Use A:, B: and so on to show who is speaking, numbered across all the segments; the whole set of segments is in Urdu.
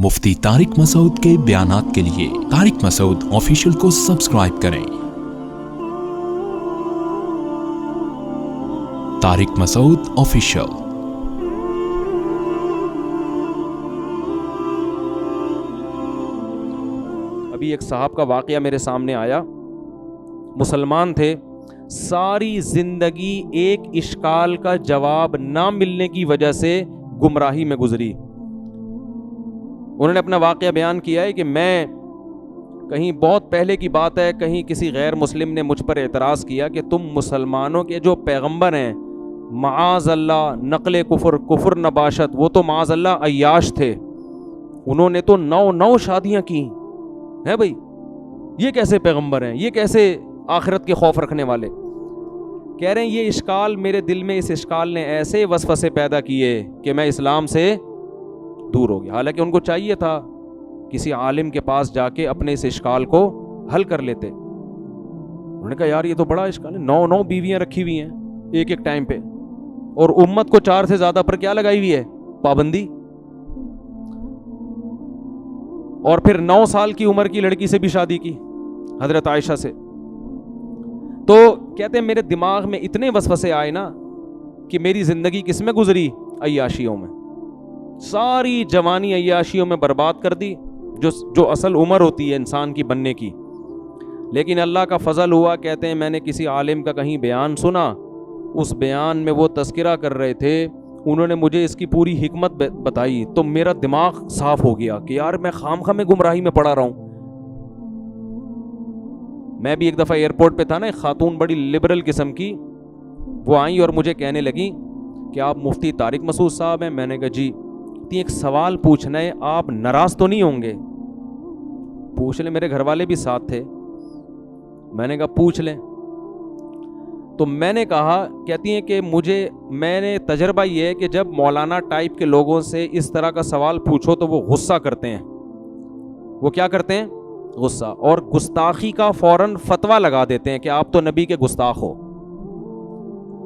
A: مفتی طارق مسعود کے بیانات کے لیے طارق مسعود آفیشیل کو سبسکرائب کریں۔ طارق مسعود آفیشیل۔
B: ابھی ایک صاحب کا واقعہ میرے سامنے آیا، مسلمان تھے، ساری زندگی ایک اشکال کا جواب نہ ملنے کی وجہ سے گمراہی میں گزری۔ انہوں نے اپنا واقعہ بیان کیا ہے کہ میں کہیں بہت پہلے کی بات ہے، کہیں کسی غیر مسلم نے مجھ پر اعتراض کیا کہ تم مسلمانوں کے جو پیغمبر ہیں معاذ اللہ نقل کفر نباشت، وہ تو معاذ اللہ عیاش تھے، انہوں نے تو 9 شادیاں کی ہیں بھائی، یہ کیسے پیغمبر ہیں، یہ کیسے آخرت کے خوف رکھنے والے؟ کہہ رہے ہیں یہ اشکال میرے دل میں، اس اشکال نے ایسے وسوسے پیدا کیے کہ میں اسلام سے دور ہو گیا۔ حالانکہ ان کو چاہیے تھا کسی عالم کے پاس جا کے اپنے اس اشکال کو حل کر لیتے۔ انہوں نے کہا یار یہ تو بڑا اشکال ہے، 9 بیویاں رکھی ہوئی ہیں ایک ٹائم پہ، اور امت کو 4 سے زیادہ پر کیا لگائی ہوئی ہے؟ پابندی۔ اور پھر 9 سال کی عمر کی لڑکی سے بھی شادی کی، حضرت عائشہ سے۔ تو کہتے ہیں میرے دماغ میں اتنے وسوسے آئے نا کہ میری زندگی کس میں گزری؟ عیاشیوں میں، ساری جوانی عیاشیوں میں برباد کر دی، جو اصل عمر ہوتی ہے انسان کی بننے کی۔ لیکن اللہ کا فضل ہوا، کہتے ہیں میں نے کسی عالم کا کہیں بیان سنا، اس بیان میں وہ تذکرہ کر رہے تھے، انہوں نے مجھے اس کی پوری حکمت بتائی، تو میرا دماغ صاف ہو گیا کہ یار میں خامخواہ میں گمراہی میں پڑا رہا ہوں۔ میں بھی ایک دفعہ ایئرپورٹ پہ تھا نا، ایک خاتون بڑی لبرل قسم کی، وہ آئیں اور مجھے کہنے لگی کہ آپ مفتی طارق مسعود صاحب ہیں؟ میں نے کہا جی۔ ایک سوال پوچھنا ہے، آپ ناراض تو نہیں ہوں گے؟ پوچھ لیں، میرے گھر والے بھی ساتھ تھے۔ میں نے کہا پوچھ لیں۔ تو میں نے کہا، کہتی ہیں کہ میں نے تجربہ یہ ہے کہ جب مولانا ٹائپ کے لوگوں سے اس طرح کا سوال پوچھو تو وہ غصہ کرتے ہیں۔ وہ کیا کرتے ہیں؟ غصہ، اور گستاخی کا فوراً فتویٰ لگا دیتے ہیں کہ آپ تو نبی کے گستاخ ہو۔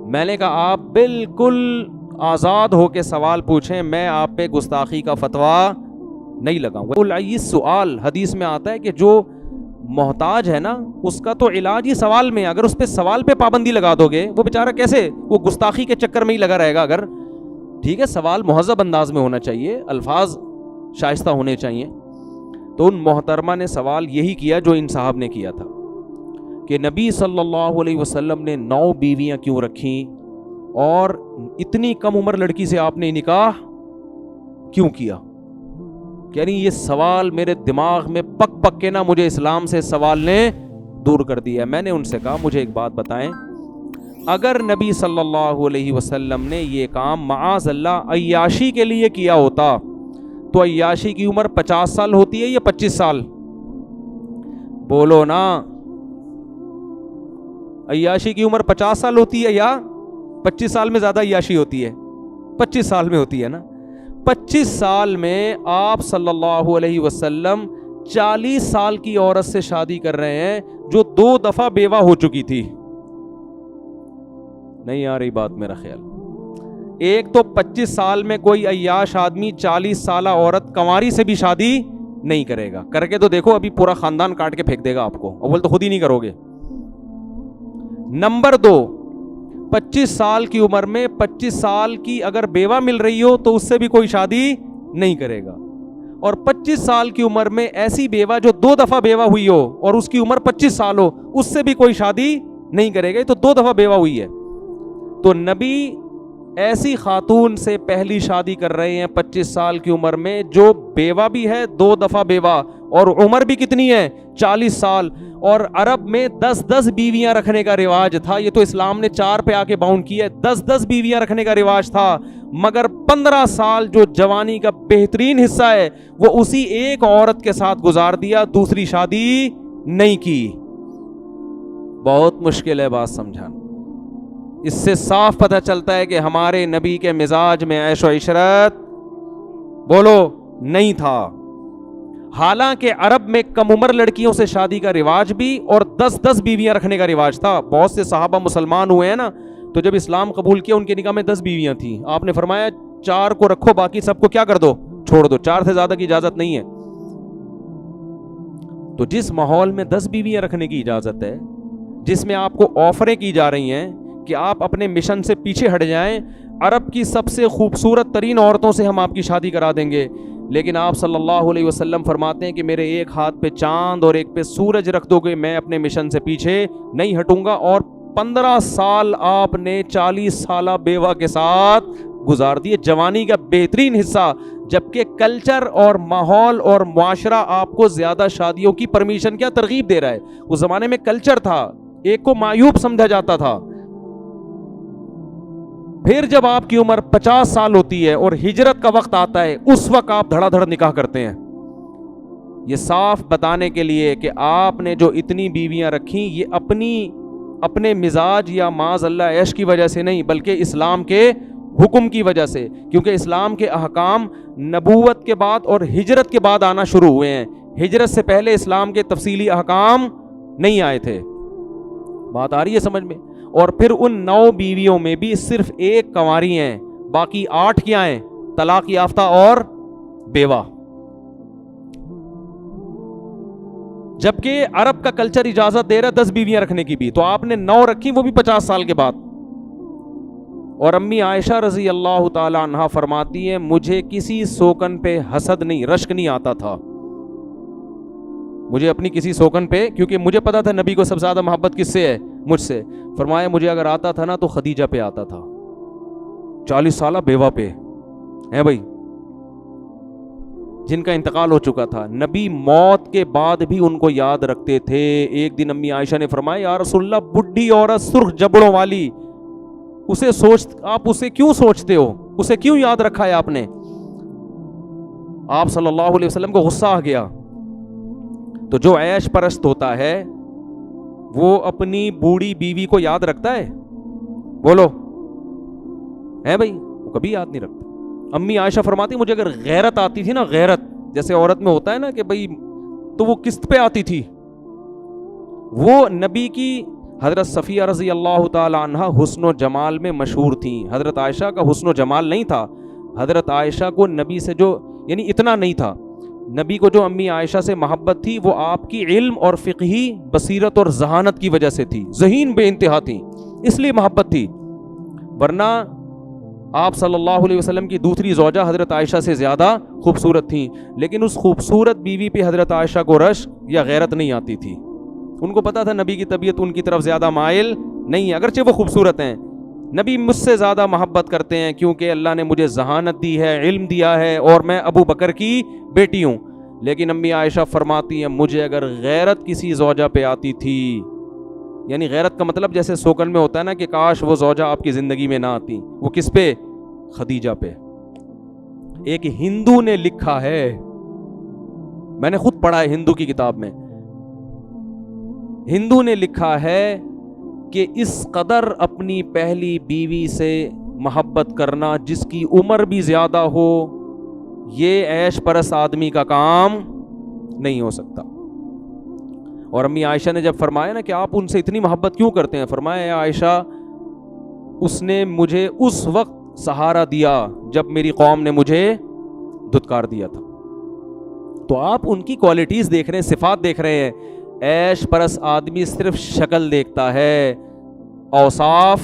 B: میں نے کہا آپ بالکل آزاد ہو کے سوال پوچھیں، میں آپ پہ گستاخی کا فتویٰ نہیں لگاؤں گا۔ العیس سوال، حدیث میں آتا ہے کہ جو محتاج ہے نا اس کا تو علاج ہی سوال میں، اگر اس پہ سوال پہ پابندی لگا دو گے وہ بیچارہ کیسے، وہ گستاخی کے چکر میں ہی لگا رہے گا۔ اگر ٹھیک ہے سوال مہذب انداز میں ہونا چاہیے، الفاظ شائستہ ہونے چاہیے۔ تو ان محترمہ نے سوال یہی کیا جو ان صاحب نے کیا تھا کہ نبی صلی اللہ علیہ وسلم نے 9 بیویاں کیوں رکھیں، اور اتنی کم عمر لڑکی سے آپ نے نکاح کیوں کیا؟ کہہ رہی یہ سوال میرے دماغ میں پک پک کے نا مجھے اسلام سے سوال نے دور کر دیا۔ میں نے ان سے کہا مجھے ایک بات بتائیں، اگر نبی صلی اللہ علیہ وسلم نے یہ کام معاذ اللہ عیاشی کے لیے کیا ہوتا تو عیاشی کی عمر 50 سال ہوتی ہے یا 25 سال؟ بولو نا، عیاشی کی عمر 50 سال ہوتی ہے یا 25 سال میں زیادہ عیاشی ہوتی ہے؟ 25 سال میں ہوتی ہے نا۔ 25 سال میں آپ صلی اللہ علیہ وسلم 40 سال کی عورت سے شادی کر رہے ہیں جو 2 دفعہ بیوہ ہو چکی تھی۔ نہیں آ رہی بات میرا خیال؟ ایک تو 25 سال میں کوئی عیاش آدمی 40 سالہ عورت کنواری سے بھی شادی نہیں کرے گا، کر کے تو دیکھو ابھی پورا خاندان کاٹ کے پھینک دے گا آپ کو، اول تو خود ہی نہیں کرو گے۔ نمبر 2، 25 سال کی عمر میں 25 سال کی اگر بیوہ مل رہی ہو تو اس سے بھی کوئی شادی نہیں کرے گا، اور 25 سال کی عمر میں ایسی بیوہ جو 2 دفعہ بیوہ ہوئی ہو اور اس کی عمر 25 سال ہو اس سے بھی کوئی شادی نہیں کرے گا، تو 2 دفعہ بیوہ ہوئی ہے۔ تو نبی ایسی خاتون سے پہلی شادی کر رہے ہیں 25 سال کی عمر میں جو بیوہ بھی ہے، 2 دفعہ بیوہ، اور عمر بھی کتنی ہے؟ 40 سال۔ اور عرب میں 10 بیویاں رکھنے کا رواج تھا، یہ تو اسلام نے 4 پہ آ کے باؤنڈ کیا ہے۔ 10 بیویاں رکھنے کا رواج تھا، مگر 15 سال جو جوانی کا بہترین حصہ ہے وہ اسی ایک عورت کے ساتھ گزار دیا، دوسری شادی نہیں کی۔ بہت مشکل ہے بات سمجھانا۔ اس سے صاف پتہ چلتا ہے کہ ہمارے نبی کے مزاج میں عیش و عشرت بولو نہیں تھا۔ حالانکہ عرب میں کم عمر لڑکیوں سے شادی کا رواج بھی اور 10 بیویاں رکھنے کا رواج تھا۔ بہت سے صحابہ مسلمان ہوئے ہیں نا، تو جب اسلام قبول کیا ان کے نکاح میں 10 بیویاں تھیں، آپ نے فرمایا 4 کو رکھو باقی سب کو کیا کر دو، چھوڑ دو, 4 سے زیادہ کی اجازت نہیں ہے. تو جس ماحول میں 10 بیویاں رکھنے کی اجازت ہے, جس میں آپ کو آفریں کی جا رہی ہیں کہ آپ اپنے مشن سے پیچھے ہٹ جائیں, عرب کی سب سے خوبصورت ترین عورتوں سے ہم آپ کی شادی کرا دیں گے, لیکن آپ صلی اللہ علیہ وسلم فرماتے ہیں کہ میرے ایک ہاتھ پہ چاند اور ایک پہ سورج رکھ دو گے, میں اپنے مشن سے پیچھے نہیں ہٹوں گا. اور 15 سال آپ نے 40 سالہ بیوہ کے ساتھ گزار دیے, جوانی کا بہترین حصہ, جبکہ کلچر اور ماحول اور معاشرہ آپ کو زیادہ شادیوں کی پرمیشن کیا ترغیب دے رہا ہے. اس زمانے میں کلچر تھا, ایک کو معیوب سمجھا جاتا تھا. پھر جب آپ کی عمر 50 سال ہوتی ہے اور ہجرت کا وقت آتا ہے, اس وقت آپ دھڑا دھڑ نکاح کرتے ہیں. یہ صاف بتانے کے لیے کہ آپ نے جو اتنی بیویاں رکھی یہ اپنے مزاج یا معاذ اللہ عیش کی وجہ سے نہیں, بلکہ اسلام کے حکم کی وجہ سے, کیونکہ اسلام کے احکام نبوت کے بعد اور ہجرت کے بعد آنا شروع ہوئے ہیں. ہجرت سے پہلے اسلام کے تفصیلی احکام نہیں آئے تھے. بات آ رہی ہے سمجھ میں؟ اور پھر ان 9 بیویوں میں بھی صرف ایک کنواری ہیں, باقی 8 کیا ہیں؟ طلاق یافتہ اور بیوہ. جبکہ عرب کا کلچر اجازت دے رہا 10 بیویاں رکھنے کی بھی, تو آپ نے 9 رکھی, وہ بھی 50 سال کے بعد. اور امی عائشہ رضی اللہ تعالی عنہا فرماتی ہیں مجھے کسی سوکن پہ حسد نہیں, رشک نہیں آتا تھا مجھے اپنی کسی سوکن پہ, کیونکہ مجھے پتا تھا نبی کو سب سے زیادہ محبت کس سے ہے؟ مجھ سے. فرمایا مجھے اگر آتا تھا نا تو خدیجہ پہ آتا تھا, 40 سالہ بیوہ پہ ہیں بھائی, جن کا انتقال ہو چکا تھا. نبی موت کے بعد بھی ان کو یاد رکھتے تھے. ایک دن امی عائشہ نے فرمایا یا رسول اللہ, بڈھی عورت سرخ جبڑوں والی, آپ اسے کیوں سوچتے ہو, اسے کیوں یاد رکھا ہے آپ نے؟ آپ صلی اللہ علیہ وسلم کو غصہ آ گیا. تو جو عیش پرست ہوتا ہے وہ اپنی بوڑھی بیوی کو یاد رکھتا ہے؟ بولو ہے بھائی, وہ کبھی یاد نہیں رکھتا. امی عائشہ فرماتی مجھے اگر غیرت آتی تھی نا, غیرت جیسے عورت میں ہوتا ہے نا کہ بھائی, تو وہ کس پہ آتی تھی؟ وہ نبی کی حضرت صفیہ رضی اللہ تعالی عنہ حسن و جمال میں مشہور تھیں. حضرت عائشہ کا حسن و جمال نہیں تھا. حضرت عائشہ کو نبی سے جو یعنی اتنا نہیں تھا, نبی کو جو امی عائشہ سے محبت تھی وہ آپ کی علم اور فقہی بصیرت اور ذہانت کی وجہ سے تھی. ذہین بے انتہا تھی, اس لیے محبت تھی. ورنہ آپ صلی اللہ علیہ وسلم کی دوسری زوجہ حضرت عائشہ سے زیادہ خوبصورت تھیں, لیکن اس خوبصورت بیوی پہ حضرت عائشہ کو رشک یا غیرت نہیں آتی تھی. ان کو پتا تھا نبی کی طبیعت ان کی طرف زیادہ مائل نہیں ہے, اگرچہ وہ خوبصورت ہیں. نبی مجھ سے زیادہ محبت کرتے ہیں کیونکہ اللہ نے مجھے ذہانت دی ہے, علم دیا ہے, اور میں ابو بکر کی بیٹی ہوں. لیکن امی عائشہ فرماتی ہیں مجھے اگر غیرت کسی زوجہ پہ آتی تھی, یعنی غیرت کا مطلب جیسے سوکن میں ہوتا ہے نا کہ کاش وہ زوجہ آپ کی زندگی میں نہ آتی, وہ کس پہ؟ خدیجہ پہ. ایک ہندو نے لکھا ہے, میں نے خود پڑھا ہے ہندو کی کتاب میں, ہندو نے لکھا ہے کہ اس قدر اپنی پہلی بیوی سے محبت کرنا جس کی عمر بھی زیادہ ہو, یہ عیش پرست آدمی کا کام نہیں ہو سکتا. اور امی عائشہ نے جب فرمایا نا کہ آپ ان سے اتنی محبت کیوں کرتے ہیں, فرمایا اے عائشہ اس نے مجھے اس وقت سہارا دیا جب میری قوم نے مجھے دھتکار دیا تھا. تو آپ ان کی کوالٹیز دیکھ رہے ہیں, صفات دیکھ رہے ہیں. عیش پرست آدمی صرف شکل دیکھتا ہے, اوصاف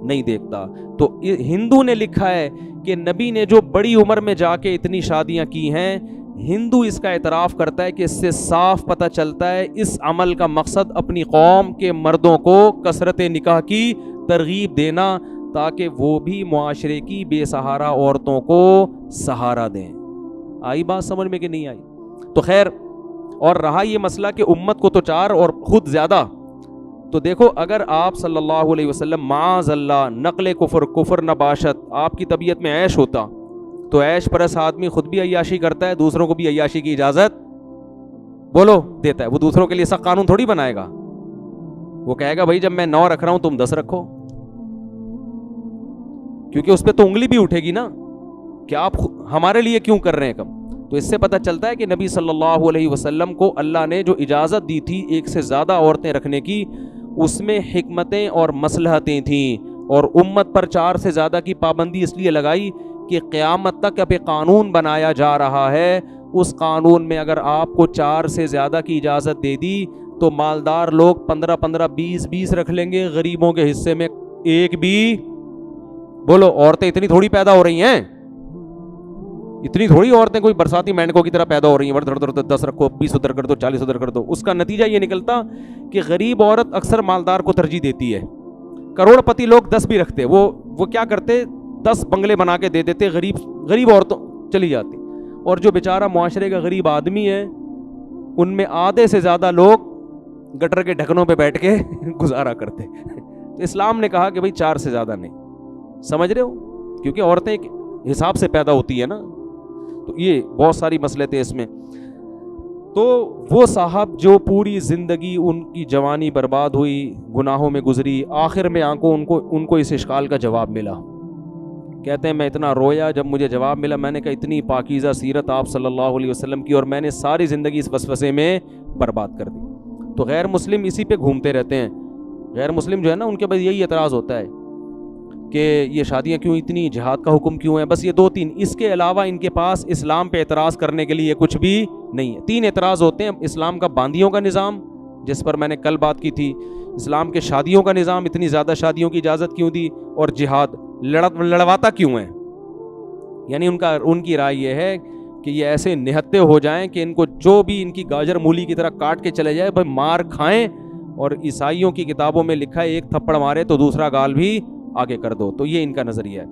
B: نہیں دیکھتا. تو ہندو نے لکھا ہے کہ نبی نے جو بڑی عمر میں جا کے اتنی شادیاں کی ہیں, ہندو اس کا اعتراف کرتا ہے کہ اس سے صاف پتہ چلتا ہے اس عمل کا مقصد اپنی قوم کے مردوں کو کثرت نکاح کی ترغیب دینا تاکہ وہ بھی معاشرے کی بے سہارا عورتوں کو سہارا دیں. آئی بات سمجھ میں کہ نہیں آئی؟ تو خیر, اور رہا یہ مسئلہ کہ امت کو تو 4 اور خود زیادہ, تو دیکھو اگر آپ صلی اللہ علیہ وسلم معاذ اللہ نقل کفر نباشت آپ کی طبیعت میں عیش ہوتا تو عیش پرست آدمی خود بھی عیاشی کرتا ہے, دوسروں کو بھی عیاشی کی اجازت بولو دیتا ہے. وہ دوسروں کے لیے سخت قانون تھوڑی بنائے گا, وہ کہے گا بھائی جب میں 9 رکھ رہا ہوں تم 10 رکھو, کیونکہ اس پہ تو انگلی بھی اٹھے گی نا کہ آپ ہمارے لیے کیوں کر رہے ہیں کم. تو اس سے پتہ چلتا ہے کہ نبی صلی اللہ علیہ وسلم کو اللہ نے جو اجازت دی تھی ایک سے زیادہ عورتیں رکھنے کی, اس میں حکمتیں اور مصلحتیں تھیں, اور امت پر 4 سے زیادہ کی پابندی اس لیے لگائی کہ قیامت تک اب ایک قانون بنایا جا رہا ہے، اس قانون میں اگر آپ کو 4 سے زیادہ کی اجازت دے دی تو مالدار لوگ 15 20 رکھ لیں گے، غریبوں کے حصے میں ایک بھی. بولو عورتیں اتنی تھوڑی پیدا ہو رہی ہیں، اتنی تھوڑی عورتیں کوئی برساتی مینڈکوں کی طرح پیدا ہو رہی ہیں 10 رکھو 20 ادھر کر دو 40 ادھر کر دو. اس کا نتیجہ یہ نکلتا کہ غریب عورت اکثر مالدار کو ترجیح دیتی ہے. کروڑ پتی لوگ 10 بھی رکھتے، وہ کیا کرتے 10 بنگلے بنا کے دے دیتے، غریب عورتوں چلی جاتی. اور جو بیچارہ معاشرے کا غریب آدمی ہے ان میں آدھے سے زیادہ لوگ گٹر کے ڈھکنوں پہ بیٹھ کے گزارا کرتے. تو اسلام نے کہا کہ بھائی 4 سے زیادہ نہیں. سمجھ رہے ہو؟ کیونکہ عورتیں ایک حساب سے پیدا ہوتی ہے نا. تو یہ بہت ساری مسئلے تھے اس میں. تو وہ صاحب جو پوری زندگی ان کی جوانی برباد ہوئی، گناہوں میں گزری، آخر میں ان کو اس اشکال کا جواب ملا. کہتے ہیں میں اتنا رویا جب مجھے جواب ملا. میں نے کہا اتنی پاکیزہ سیرت آپ صلی اللہ علیہ وسلم کی اور میں نے ساری زندگی اس وسوسے میں برباد کر دی. تو غیر مسلم اسی پہ گھومتے رہتے ہیں. غیر مسلم جو ہے نا ان کے پاس یہی اعتراض ہوتا ہے کہ یہ شادیاں کیوں اتنی، جہاد کا حکم کیوں ہے، بس یہ 2-3. اس کے علاوہ ان کے پاس اسلام پہ اعتراض کرنے کے لیے کچھ بھی نہیں ہے. 3 اعتراض ہوتے ہیں. اسلام کا باندیوں کا نظام جس پر میں نے کل بات کی تھی، اسلام کے شادیوں کا نظام، اتنی زیادہ شادیوں کی اجازت کیوں دی، اور جہاد لڑواتا کیوں ہے. یعنی ان کی رائے یہ ہے کہ یہ ایسے نہتے ہو جائیں کہ ان کو جو بھی ان کی گاجر مولی کی طرح کاٹ کے چلے جائے، بھائی مار کھائیں. اور عیسائیوں کی کتابوں میں لکھا ہے ایک تھپڑ مارے تو دوسرا گال بھی آگے کر دو. تو یہ ان کا نظریہ ہے.